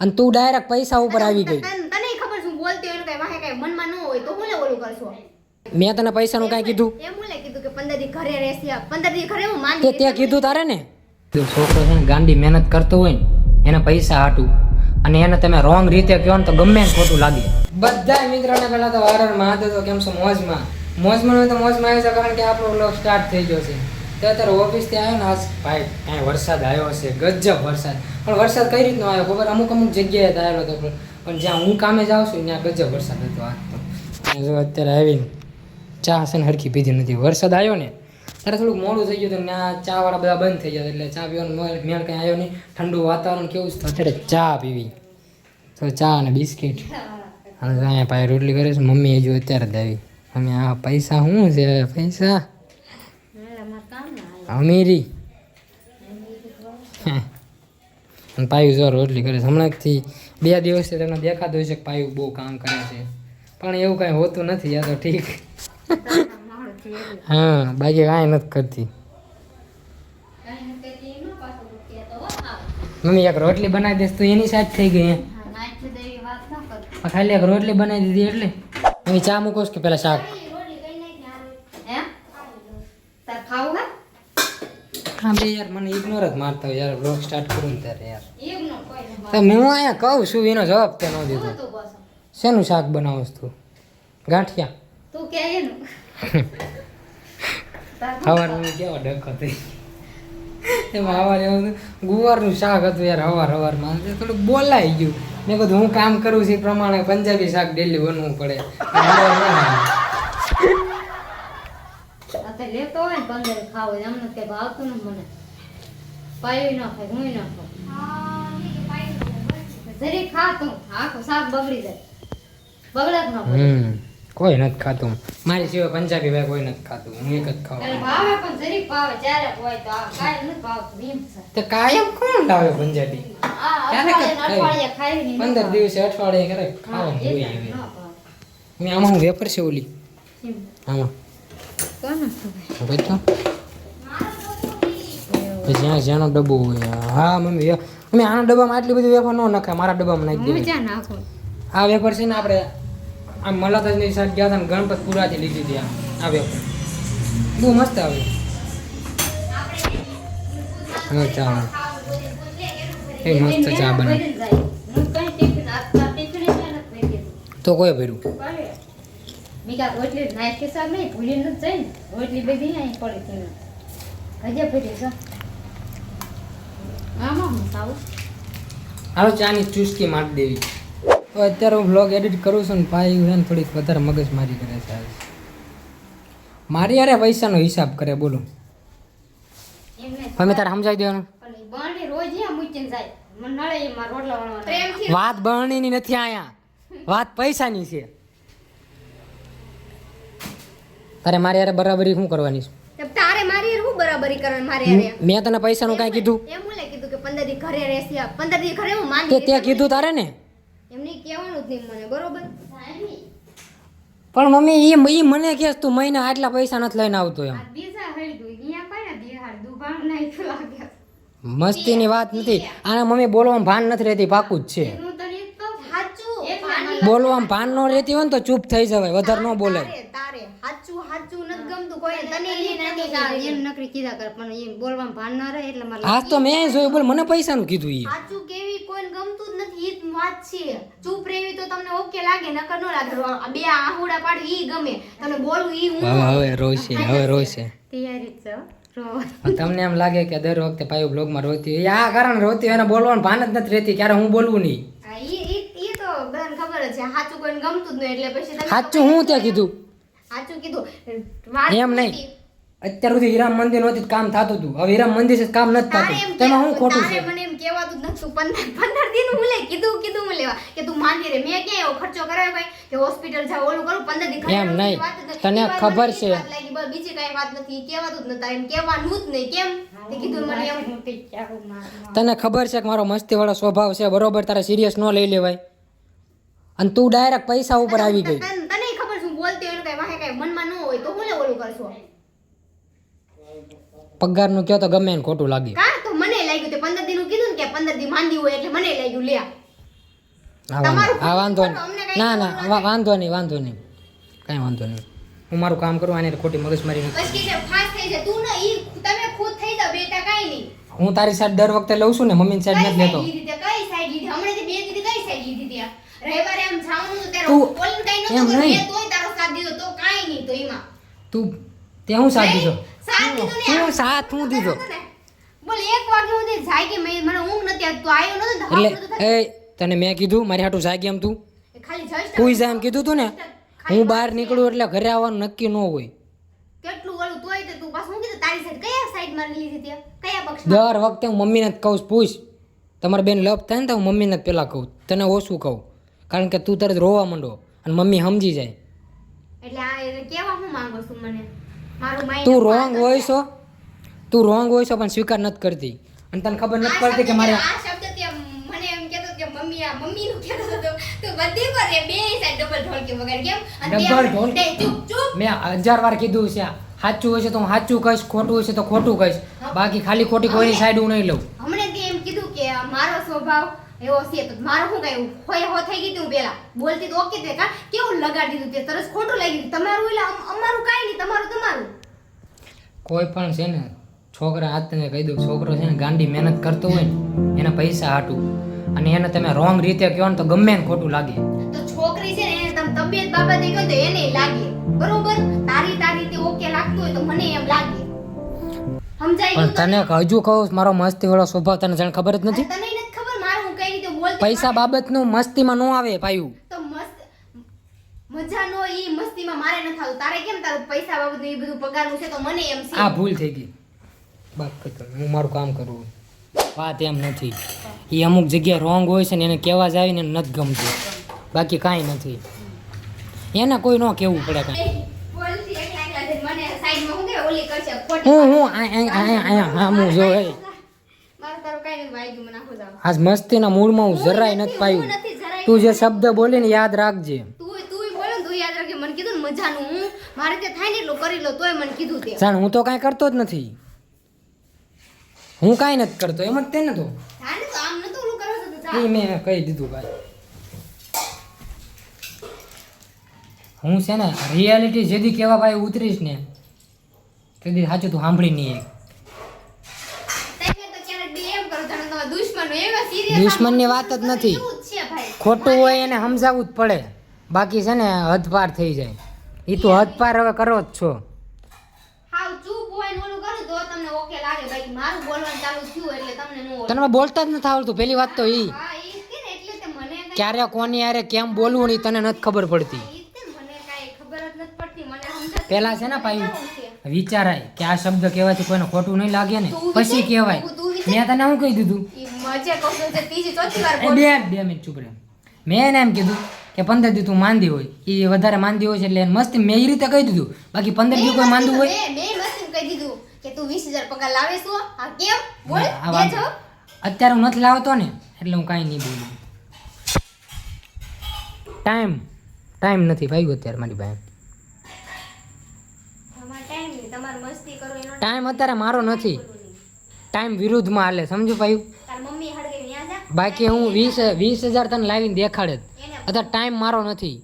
અને તું ડાયરેક્ટ પૈસા ઉપર આવી ગઈ. તને ખબર છે હું બોલતી હોય કઈ વાહે કઈ મનમાં ન હોય તો હું લે ઓલું કરશો. મેં તને પૈસાનું કાંઈ કીધું? એમ હું લે કીધું કે 15 દી ઘરે રહેશે 15 દી ઘરે હું માંગી તે કીધું તારે ને. છોકરો છે ને ગાંડી મહેનત કરતો હોય ને એને પૈસા હાટું અને એને તમે રોંગ રીતે કહો ને તો ગમે ને ખોટું લાગે. બધા મિત્રોને પહેલા તો વારર માં તો કેમ છો મોજમાં હોય તો મોજમાં આવી છે કારણ કે આપણો વ્લોગ સ્ટાર્ટ થઈ ગયો છે. તો અત્યારે ઓફિસથી આવ્યો ને આજ ભાઈ કાંઈ વરસાદ આવ્યો છે ગજબ વરસાદ. પણ વરસાદ કઈ રીતનો આવ્યો ખબર અમુક જગ્યાએ આવેલો હતો પણ જ્યાં હું કામે જાઉં છું ત્યાં ગજબ વરસાદ હતો આજ તો. જો અત્યારે આવીને ચા છે ને હરખી પીધી નથી. વરસાદ આવ્યો ને ત્યારે થોડુંક મોડું થઈ ગયું હતું ત્યાં ચાવાળા બધા બંધ થઈ ગયા એટલે ચા પીવાનો મેળ કંઈ આવ્યો નહીં. ઠંડુ વાતાવરણ કેવું છે તો અત્યારે ચા પીવી તો ચા અને બિસ્કિટ અને અહીંયા પાસે રોટલી કરે છે મમ્મી હજુ અત્યારે જ આવી. અમે આ પૈસા શું છે પૈસા અમીરી અને પાયું જો રોટલી કરે છે. હમણાંથી 2 દિવસથી તમને દેખાતું હોય છે કે પાયું બહુ કામ કરે છે પણ એવું કાંઈ હોતું નથી. યા તો ઠીક હા બાકી કાંઈ નથી કરતી. મમ્મી એક રોટલી બનાવી દઈશ તો એની સાથે થઈ ગઈ. ખાલી એક રોટલી બનાવી દીધી એટલે મમ્મી ચા મૂકો કે પેલા શાક? હા બે યાર મને ઇગ્નોર જ મારતા હોય યાર બ્લોગ સ્ટાર્ટ કરું ને ત્યારે યાર. તો હું અહીંયા કહું છું એનો જવાબ તે ન દીધો. શેનું શાક બનાવું તું? ગાંઠિયા? તું કે એનું સવારમાં કેવો ડખો થઈ એમાં સવારે એવું ગુવારનું શાક હતું યાર સવારમાં થોડુંક બોલાઈ ગયું. મેં કીધું હું કામ કરું છું એ પ્રમાણે પંજાબી શાક ડેલી બનવું પડે. લેતો હોય ને 15 ખાવ એમને કઈ ભાવતું ને મને પાયું ના ખાય હું ના ખાવ જરી ખાતું આખું શાક બગડી જાય બગડત ના કોઈ નથી ખાતું મારી સિવાય પંજાબી ભાઈ કોઈ નથી ખાતું હું એક જ ખાઉં. ભાવે પણ જરી ભાવે જ્યારે હોય તો આ કાય નથી ભાવતું એમ છે. તો કાયમ કોણ લાવે પંજાબી? અઠવાડિયે ખાઈ નહીં 15 દિવસે અઠવાડિયે કરે ખાવાનું હોય હવે. મેં આમાં હું વેપર છે ઓલી આમાં જ્યાં જ્યાંનો ડબ્બો હોય. હા મમ્મી મમ્મી આના ડબ્બામાં આટલી બધી વેફર ન નખાય મારા ડબ્બામાં નાખી દે. આ વેફર છે ને આપણે આ મલાતાજની સાથે ગયા હતા ને ગણપતપુરાથી લીધી હતી. આ વેફર બહુ મસ્ત આવે. હા ચા એ મસ્ત ચા બને તો કોઈ ભર્યું મીકા રોટલી નાખી સાબ નહીં ભૂલી ન જાય ને રોટલી બધી અહીં પડી છે હજે પડી છે આમાં હું સાવ હાલો ચાની ચુસ્કી મારી દેવી. તો અત્યારે હું વ્લોગ એડિટ કરું છું ને ભાઈ છે ને થોડીક વધારે મગજમારી કરે છે આજ. મારી યારે પૈસાનો હિસાબ કરે બોલો તમે તારે સમજાવી દેવાનું. બણી રોજ અહીંયા મૂકીને જાય મને નળે એમાં રોટલા વણવાના વાત બરણીની નથી અહીંયા વાત પૈસાની છે. તારે મારી યારે બરાબરી શું કરવાની છે? તારે મારી હું બરાબરી કરવાની મારે યારે મેં તને પૈસાનું કાંઈ કીધું? એમ હું લે કીધું કે 15 દી ઘરે રહેશે 15 દી ઘરે હું માંગી તે કીધું તારે ને એમને કહેવાનું જ નહીં મને બરોબર. પણ મમ્મી ઈ મને કહે તું મહિના આટલા પૈસા નથી લઈને આવતો એમ. આ બીજા હળદુ અહીંયા કોઈને બિહાર દુબાણ નાખ્યું લાગે મસ્તીની વાત નથી. આને મમ્મી બોલવામાં ભાન નથી રહેતી પાકું જ છે. હું તને તો સાચું બોલવામાં ભાન ન રહેતી હોય ને તો ચૂપ થઈ જવાય વધારે ન બોલાય. તારે સાચું સાચું નથી ગમતું કોઈ તને ઈ નથી એમ નકરી કીધા કર પણ એમ બોલવામાં ભાન ન રહે એટલે મારે આજ તો મેં જોયું બોલ મને પૈસાનું કીધું ઈ. સાચું કેવી કોઈને ગમતું જ નથી ઈ જ વાત છે. ચૂપ રહેવી તો તમને ઓકે લાગે નકર ન લાગે. આ બે આહુડા પાડી ઈ ગમે તમને બોલવું ઈ હું હવે રોશે તૈયારી છે તમને એમ લાગે કે દર વખતે પાયો બ્લોગમાં રોતી હોય આ કારણ રોતી હોય એને બોલવાનું ભાન જ નથી રહેતી ક્યારે હું બોલવું નહીં. ઈ તો બધાને ખબર જ છે સાચું કોઈને ગમતું જ નહીં એટલે પછી તમે સાચું હું ત્યાં કીધું સાચું કીધું વાત એમ નહીં. અત્યાર સુધી હીરામ મંદિર નહોતી કામ થતું હતું હવે હીરામ મંદિર છે કામ નથી થતું તેમાં હું ખોટું છે? મને એમ કહેવાતું જ નતું 15 દિન હું લે કીધું હું લેવા કે તું માંગી રે મેં ક્યાં એવો ખર્ચો કરાયો ભાઈ કે હોસ્પિટલ જાવ ઓલું કરું 15 દિન એમ નહીં તને ખબર છે બીજી કઈ વાત નથી કહેવાતું જ નતા એમ કહેવાનું જ નહીં કેમ તે કીધું મને એમ તને ખબર છે કે મારો મસ્તી વાળો સ્વભાવ છે બરોબર તારે સિરિયસ ન લઈ લેવાય અને તું ડાયરેક્ટ પૈસા ઉપર આવી ગઈ. તને ખબર છે હું બોલતી હોય કઈ વાહે કઈ મનમાં ન હોય તો હું લે ઓલું કરશો પગારનું કહો તો ગમે એને ખોટું લાગે. કા તો મને લાગ્યું તે 15 દિન નું કીધું ને કે 15 દી માંદી હોય એટલે મને લાગ્યું લે હા વાંધો તમારું નહીં ખોટું અમને ના કાંઈ ના વાંધો નહીં કાંઈ વાંધો નહીં હું મારું કામ કરું આને ખોટી મગજમારી નથી બસ કે છે ફાસ થઈ જાય તું ને ઈ તમે ખુદ થઈ જાવ બેટા કાઈ નહીં હું તારી સાઈડ દર વખતે લઉં છું ને મમ્મીની સાઈડ નથી લેતો કઈ સાઈડ લીધી હમણાંથી બે દીધી કઈ સાઈડ લીધી ત્યાં રવિવારે એમ જવાનું તો ત્યારે તું બોલીને કાઈ એમ નતું નહીં. મેં તોય તારો સાથ દીધો તો કાઈ નહીં તો એમાં તું તે હું સાથ દીધો સાથ દીધો ને હું સાથ હું દીધો બોલ 1 વાગે સુધી જાય કે મને ઊંઘ નથી આવતી તો આવ્યો નતો તો હાફ નતો એટલે એ તને મેં કીધું મારી હાટું જાગી એમ તું ખાલી જસ્ટ કોઈ જાય એમ કીધું તું ને હું બહાર નીકળું એટલે ઘરે આવવાનું નક્કી ન હોય કેટલું ઓલું તોય તે તું પાછું હું કીધું તારી સાઈડ કયા સાઈડ માં લીધી ત્યાં કયા પક્ષમાં દર વખતે હું મમ્મીને જ કહું છું, પૂછ તમારે બેન લપ થાય ને તો હું મમ્મીને જ પહેલાં કહું તને ઓછું કહું કારણ કે તું તરત રોવા માંડો અને મમ્મી સમજી જાય એટલે આ એ કેવા હું માંગો છું મને મારું માઇન્ડ તું રોંગ હોય છો પણ સ્વીકાર નથી કરતી અને તને ખબર નથી પડતી કે મારે આ શબ્દ તે મને એમ કહેતો કે મમ્મી આ મમ્મી નું કહેતો હતો તો બધી કરે બે સાઈડ ડબલ ઢોલકી વગર કેમ અને તે ડબલ ઢોલ તે ચૂપ ચૂપ મેં 1000 વાર કીધું છે સાચું હશે તો હું સાચું કહીશ ખોટું હશે તો ખોટું કહીશ બાકી ખાલી ખોટી કોઈની સાઈડ હું નહીં લઉં હમણે તે એમ કીધું કે મારો સ્વભાવ એવો છે તો મારું શું કઈ હોય હો થઈ ગઈ તું પેલા બોલતી તો ઓકે તે કા કેવું લગાડી દીધું તે સરસ ખોટું લાગી ગયું તમારું એટલે અમારું કાઈ નહીં તમારું કોઈ પણ છે ને છોકરા હાથ તને કહી દઉં છોકરો છે ને ગાંડી મહેનત કરતો હોય ને એના પૈસા હાટું અને એને તમે રોંગ રીતે કહો ને તો ગમે ને ખોટું લાગે તો છોકરી છે ને એને તમે તબિયત બાબતે કહો તો એને લાગે બરોબર તારી રીતે ઓકે લાગતું હોય તો મને એમ લાગે સમજાઈ પણ ગયું તને હજુ કહું મારો મસ્તી વાળો સ્વભાવ તને જાણ ખબર જ નથી તને નથી ખબર મારું હું કઈ રીતે બોલતી પૈસા બાબતનું મસ્તીમાં ન આવે પાયું તો મસ્ત મજા નો ઈ મસ્તીમાં મારે ન થાતું તારે કેમ તારું પૈસા બાબતનું ઈ બધું પગારનું છે તો મને એમ છે આ ભૂલ થઈ ગઈ બાપ કર હું મારું કામ કરું વાત એમ નથી એ અમુક જગ્યાએ રોંગ હોય છે ને એને કહેવા જાય ને નથી ગમતું બાકી કાંઈ નથી એને કોઈ ન કહેવું પડે કાંઈ બોલતી એકલા એકલા જઈને મને સાઈડમાં હું કે ઓલી કરશે ખોટી હું હા હું જો એ મારું તારું કઈ નથી વાગ્યું મને આખું જાવ આજ મસ્તીના મૂડમાં હું જરાય નથી પાયું તું જે શબ્દ બોલીને યાદ રાખજે તું બોલો ને તું યાદ રાખજે મને કીધું ને મજાનું હું મારે તે થાય ને એટલું કરી લો તોય મને કીધું તે જાણ હું તો કાંઈ કરતો જ નથી હું કાંઈ નથી કરતો એમ જ તેને તો હા ને તો આમ નતું ઓલું કરો છો તો એ મેં કહી દીધું ભાઈ હું છે ને રિયાલિટી જેદી કેવા ભાઈ ઉતરીશ ને તેદી સાચું તું સાંભળી નહીં તમે તો ક્યારેક બે એમ કરો જાણે તમારા દુશ્મન એવા સિરિયસ દુશ્મનની વાત જ નથી એવું જ છે ભાઈ ખોટું હોય એને સમજાવવું જ પડે બાકી છે ને હદપાર થઈ જાય એ તું હદપાર હવે કરો જ છો હાવ ચૂપ હોય ને ઓલું કરું તો તમને ઓકે લાગે બાકી મારું બોલવાનું ચાલુ થયું એટલે તમને નો તને બોલતા જ નથી આવડતું પેલી વાત તો ઈ હા ઈ જ કે ને એટલે તે મને કાંઈ- ક્યારે કોની યારે કેમ બોલવું ને ઈ તને નથી ખબર પડતી ઈ જ તે ને મને કાંઈ ખબર જ નથી પડતી મને સમજાતું પેલા છે ને પાયું કેવું છે? વિચારાય કે આ શબ્દ કહેવાથી કોઈને ખોટું નહીં લાગે ને તું પછી વિચાર, કહેવાય તું વિચાર. મેં તને શું કહી દીધું ઈ મજે કહું છું તે ત્રીજી ચોથી વાર એ બોલ. બે મિનિટ ચૂપ રહે મેં એને એમ કીધું કે 15 દી તું માંદી હોય એ વધારે માંદી હોય છે એટલે એને મસ્તી મેં એ રીતે કહી દીધું બાકી 15 દી કોઈ માંદું હોય મેં મસ્તીને કહી દીધું કે તું 20,000 પગાર લાવે છો હા કેમ બોલ આ વાત- દેજો અત્યારે હું નથી લાવતો ને એટલે હું કાંઈ નહીં બોલું ટાઈમ નથી ભાઈ અત્યારે મારી પાસે તમારો ટાઈમ નહીં તમારે મસ્તી કરો એનો ટાઈમ અત્યારે મારો નથી ટાઈમ વિરુદ્ધમાં હાલે સમજો ભાઈ તાર મમ્મી હળગે ન્યા જા બાકી હું 20,000 તને લાવીને દેખાડે જ. એને અત્યારે ટાઈમ મારો નથી